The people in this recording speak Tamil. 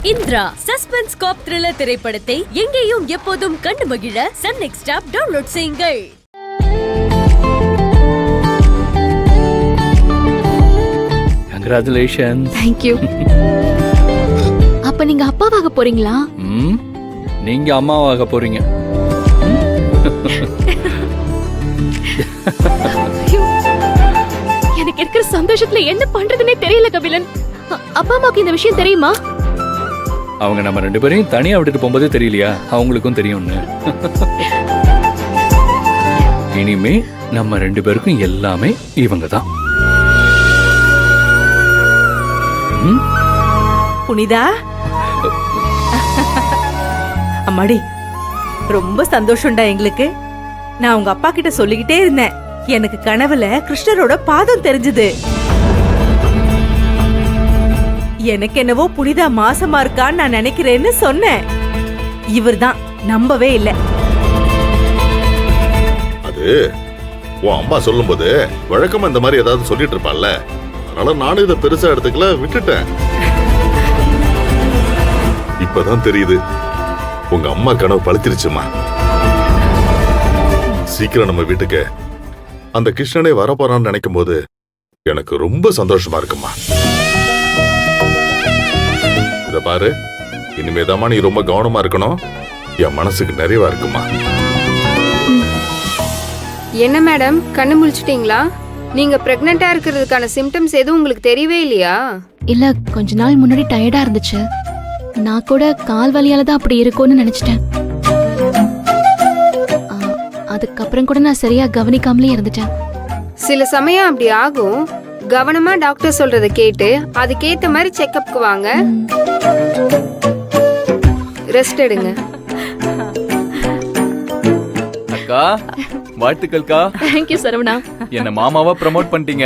இந்திரா சஸ்பென்ஸ் காப் த்ரில்லர் திரைப்படத்தை எங்கேயும் எப்போதும் கண்டு மகிழ சன் நெக்ஸ்ட் ஆப் டவுன்லோட் செய்யுங்கள். Congratulations. Thank you. அப்ப நீங்க அப்பாவாக போறீங்களா? நீங்க அம்மாவாக போறீங்க. எனக்கு இருக்கிற சந்தோஷத்துல என்ன பண்றதுன்னே தெரியல கபிலன். அப்பா அம்மாக்கு இந்த விஷயம் தெரியுமா? அவங்க நம்ம ரெண்டு பேரையும் தனியா விட்டுட்டு போகும்போதே தெரியலையா? அவங்களுக்கும் தெரியும்னு. இனிமே நம்ம ரெண்டு பேருக்கும் எல்லாமே இவங்க தான். புனிதா, அம்மாடி ரொம்ப சந்தோஷம்டா எங்களுக்கு. நான் உங்க அப்பா கிட்ட சொல்லிக்கிட்டே இருந்தேன், எனக்கு கனவுல கிருஷ்ணரோட பாதம் தெரிஞ்சது. எனக்கு என்னவோ புனிதா மாசமா இருக்கான்னு நான் நினைக்கிறேன்னு சொன்னேன். இவர்தான் நம்பவே இல்லை. அது உன் அம்மா சொல்லும் போது வழக்கமா இந்த மாதிரி ஏதாவது சொல்லிட்டு இருப்பாள்ல, அதனால நானும் இதை பெருசா எடுத்துக்கல, விட்டுட்டேன். இப்பதான் தெரியுது உங்க அம்மா கனவு பழிச்சிருச்சுமா. சீக்கிரம் நம்ம வீட்டுக்கு அந்த கிருஷ்ணனே வரப்போறான்னு நினைக்கும் போது எனக்கு ரொம்ப சந்தோஷமா இருக்குமா. இத பாரு, இனிமேதாமா நீ ரொம்ப கவனமா இருக்கணும். என் மனசுக்கு நிறைவா இருக்குமா. என்ன மேடம், கண்ணு முழிச்சிட்டீங்களா? நீங்க பிரெக்னண்டா இருக்கிறதுக்கான சிம்டம்ஸ் எதுவும் உங்களுக்கு தெரியவே இல்லையா? இல்ல, கொஞ்ச நாள் முன்னாடி டயர்டா இருந்துச்சு. நான் கூட கால் வலியால தான் அப்படி இருக்கும்னு நினைச்சிட்டேன். அதுக்கப்புறம் கூட நான் சரியா கவனிக்காமலே இருந்துட்டேன். சில சமயம் அப்படி ஆகும். கவனமா டாக்டர் சொல்றத கேட்டு அதுக்கேத்த மாதிரி செக்கப்க்கு வாங்க. ரெஸ்ட் எடுங்க. அக்கா, வாழ்த்துக்கள்க்கா. தேங்க்யூ சரவணா. என்ன மாமாவா ப்ரமோட் பண்ணிட்டீங்க.